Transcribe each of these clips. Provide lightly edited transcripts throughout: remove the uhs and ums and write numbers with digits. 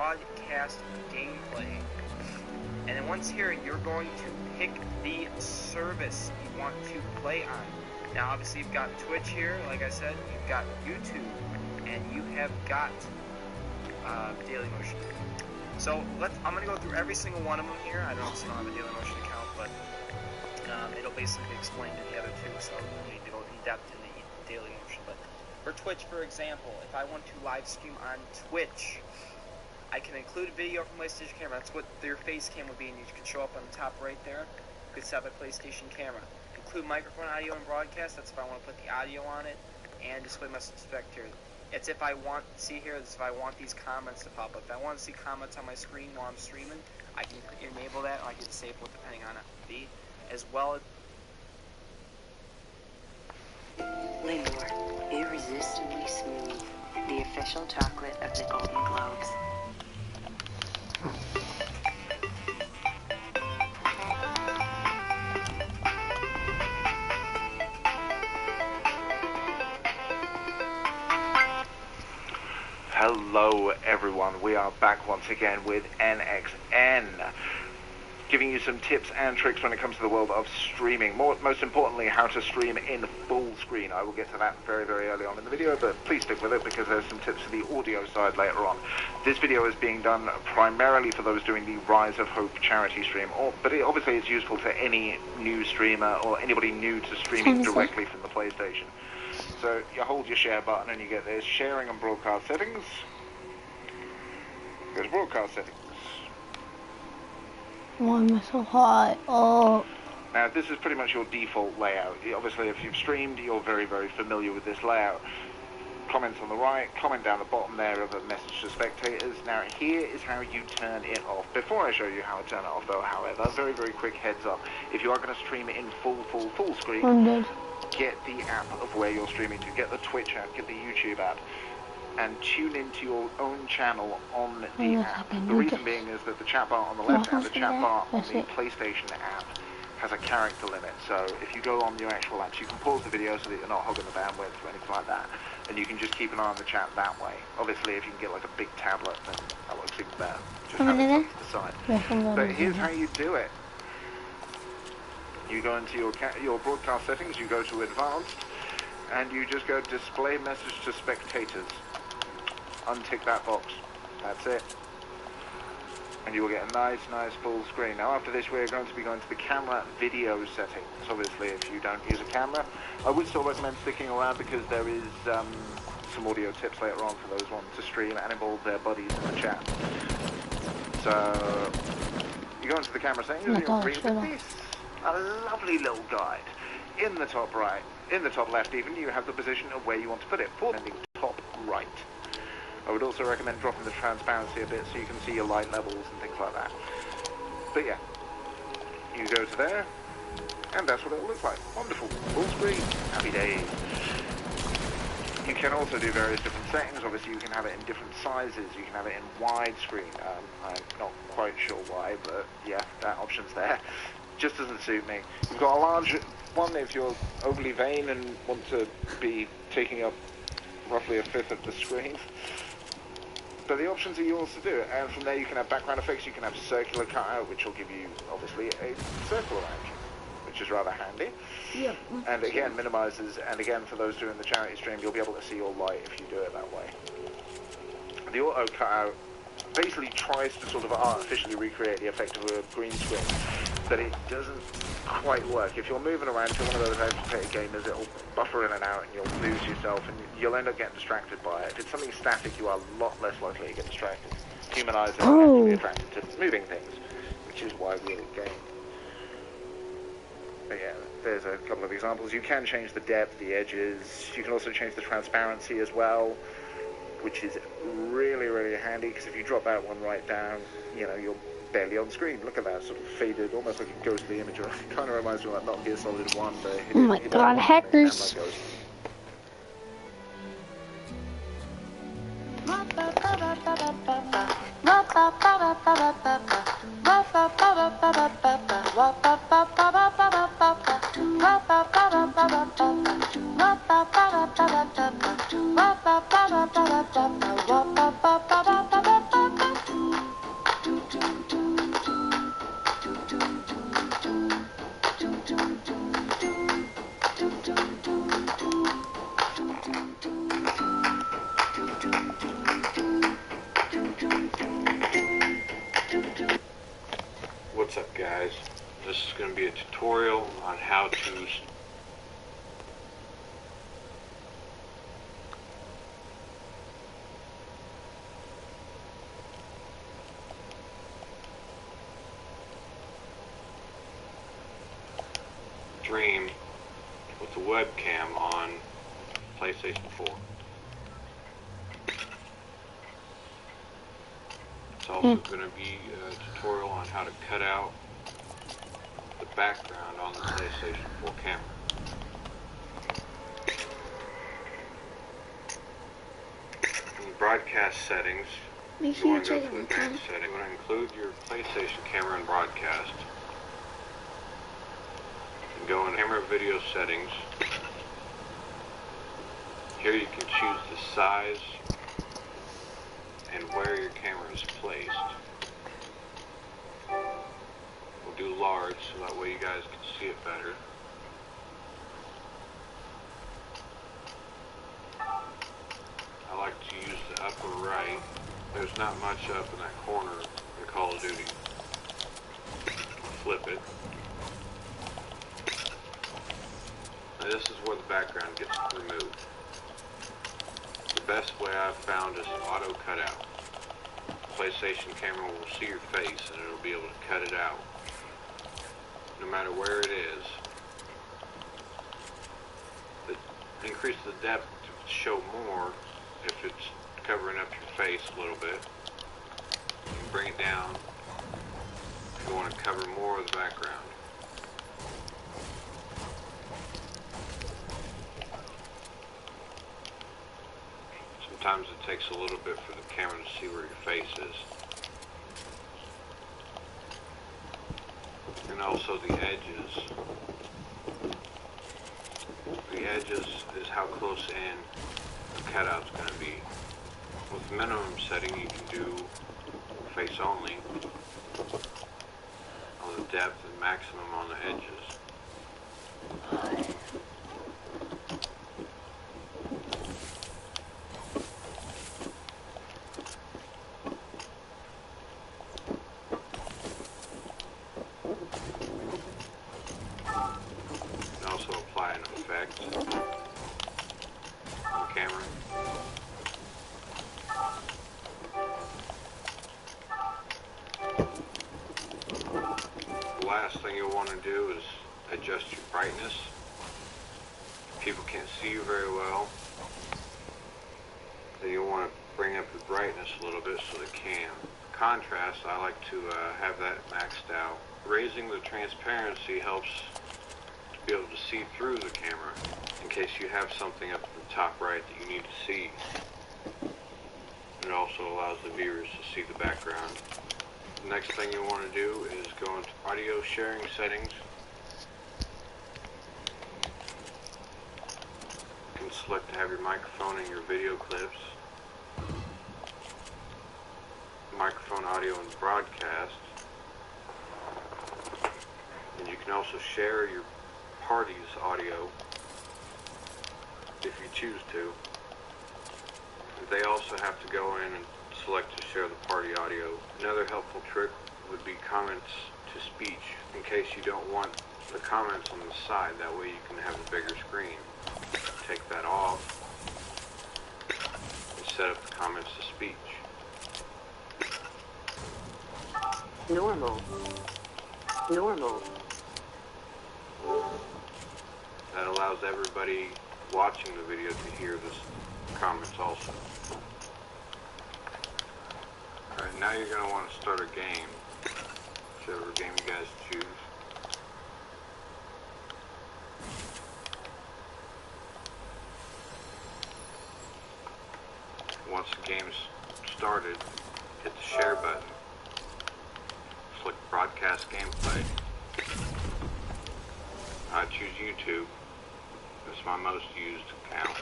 broadcast gameplay. And then once here, you're going to pick the service you want to play on. Now, obviously, you've got Twitch here, like I said, you've got YouTube, and you have got Dailymotion. So I'm going to go through every single one of them here. I don't have a Dailymotion account, but it'll basically explain to the other two, so we need to go in depth in the Dailymotion. But for Twitch, for example, if I want to live stream on Twitch, I can include a video from PlayStation camera. That's what their face cam would be, and you can show up on the top right there. You could set up a PlayStation camera. Include microphone audio and broadcast. That's if I want to put the audio on it, and display message spectator. It's if I want, see here, it's if I want these comments to pop up. If I want to see comments on my screen while I'm streaming, I can enable that, or I can disable it depending on FB, as well as... Lindor, irresistibly smooth, the official chocolate of the Golden Globes. Hello everyone, we are back once again with NXN, giving you some tips and tricks when it comes to the world of streaming. Most importantly, how to stream in full screen. I will get to that very, very early on in the video, but please stick with it because there's some tips for the audio side later on. This video is being done primarily for those doing the Rise of Hope charity stream, but obviously it's useful to any new streamer or anybody new to streaming directly from the PlayStation. So you hold your share button and you get this, sharing and broadcast settings. Go to broadcast settings. Why am I so hot? Oh. Now this is pretty much your default layout. Obviously if you've streamed, you're very, very familiar with this layout. Comments on the right, comment down the bottom there of a message to spectators. Now here is how you turn it off. Before I show you how to turn it off though, however, very, very quick heads up. If you are going to stream it in full screen, get the app of where you're streaming to. Get the Twitch app, get the YouTube app, and tune into your own channel on the app. The reason being is that the chat bar on the left and the chat bar on the PlayStation app has a character limit. So if you go on your actual apps, you can pause the video so that you're not hogging the bandwidth or anything like that, and you can just keep an eye on the chat that way. Obviously, if you can get like a big tablet, then that works even better. Just have it to the side. But here's how you do it. You go into your broadcast settings, you go to advanced, and you just go display message to spectators. Untick that box. That's it. And you will get a nice full screen. Now after this we're going to be going to the camera video settings. Obviously if you don't use a camera, I would still recommend sticking around because there is some audio tips later on for those wanting to stream and involve their buddies in the chat. So you go into the camera settings and you'll read this. A lovely little guide. In the top right, in the top left even, you have the position of where you want to put it. For the top right. I would also recommend dropping the transparency a bit so you can see your light levels and things like that. But yeah, you go to there, and that's what it'll look like. Wonderful. Full screen. Happy days. You can also do various different settings. Obviously you can have it in different sizes. You can have it in widescreen. I'm not quite sure why, but yeah, that option's there. Just doesn't suit me. You've got a large one if you're overly vain and want to be taking up roughly a fifth of the screen. But the options are yours to do it, and from there you can have background effects, you can have circular cutout, which will give you, obviously, a circle around you, which is rather handy. Yeah. And again, minimizes, and again, for those doing the charity stream, you'll be able to see your light if you do it that way. The auto cutout basically tries to sort of artificially recreate the effect of a green screen, but it doesn't quite work. If you're moving around to one of those agitated gamers, it'll buffer in and out and you'll lose yourself and you'll end up getting distracted by it. If it's something static, you are a lot less likely to get distracted. Human eyes are actually attracted to moving things, which is why we game. But yeah, there's a couple of examples. You can change the depth, the edges. You can also change the transparency as well, which is really, really handy, because if you drop that one right down, you know, you're barely on screen. Look at that, sort of faded, almost like a ghostly image. It kind of reminds me of like Metal Gear Solid 1, but oh my god, hackers! This is going to be a tutorial on how to stream with the webcam on PlayStation 4. It's also going to be a tutorial on how to cut out the background on the PlayStation 4 camera. In the broadcast settings, Make you sure you want to go check to it advanced setting. You want to include your PlayStation camera in broadcast. And go in camera video settings. Here you can choose the size and where your camera is placed. We'll do large so that way you guys can see it better. I like to use the upper right. There's not much up in that corner in Call of Duty. Flip it. Now this is where the background gets removed. The best way I've found is auto cutout. PlayStation camera will see your face and it'll be able to cut it out. No matter where it is. Increase the depth to show more if it's covering up your face a little bit. You can bring it down if you want to cover more of the background. Sometimes it takes a little bit for the camera to see where your face is. And also the edges. The edges is how close in the cutout's going to be. With minimum setting you can do face only on the depth and maximum on the edges. You can also apply an effect on the camera. The last thing you'll want to do is adjust your brightness. People can't see you very well. Then you'll want to bring up your brightness a little bit so they can. Contrast, I like to have that maxed out. Raising the transparency helps to be able to see through the camera in case you have something up at the top right that you need to see. It also allows the viewers to see the background. The next thing you want to do is go into audio sharing settings. You can select to have your microphone in your video clips. Microphone audio and broadcast. And you can also share your party's audio if you choose to. They also have to go in and select to share the party audio. Another helpful trick would be comments to speech, in case you don't want the comments on the side. That way you can have a bigger screen. Take that off and set up the comments to speech. Normal. Normal. That allows everybody watching the video to hear the comments also. Alright, now you're going to want to start a game. Whichever game you guys choose. Once the game's started, hit the share button. Select broadcast gameplay. I choose YouTube. That's my most used account.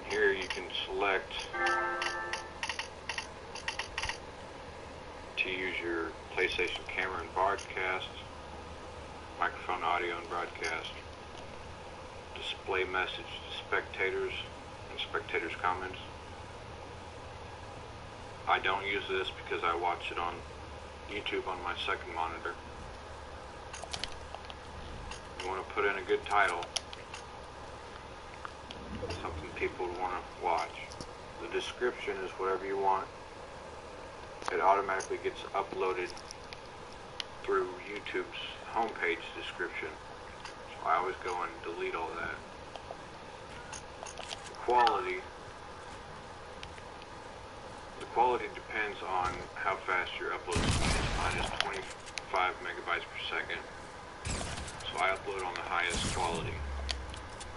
Here you can select to use your PlayStation camera and broadcast, microphone audio and broadcast, display message to spectators and spectators' comments, I don't use this because I watch it on YouTube on my second monitor. You want to put in a good title, something people want to watch. The description is whatever you want. It automatically gets uploaded through YouTube's homepage description. So I always go and delete all that. The quality depends on how fast your upload speed is. Mine is 25 megabytes per second. So I upload on the highest quality.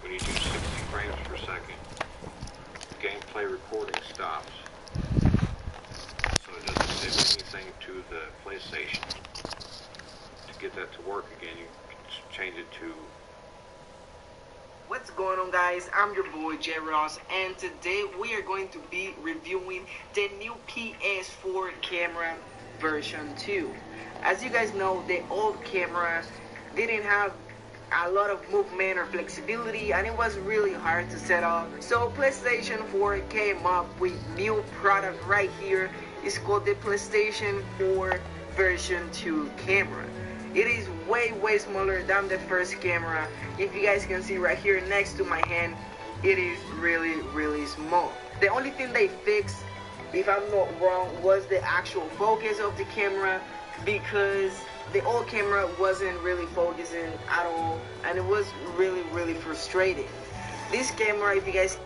When you do 60 frames per second, gameplay recording stops. So it doesn't save anything to the PlayStation. To get that to work again, you can change it to... What's going on, guys? I'm your boy J Ross, and today we are going to be reviewing the new PS4 camera version 2. As you guys know, the old camera didn't have a lot of movement or flexibility, and it was really hard to set up. So PlayStation 4 came up with new product right here. It's called the PlayStation 4 version 2 camera. It is way smaller than the first camera. If you guys can see right here next to my hand, it is really small. The only thing they fixed, if I'm not wrong, was the actual focus of the camera, because the old camera wasn't really focusing at all, and it was really frustrating. This camera, if you guys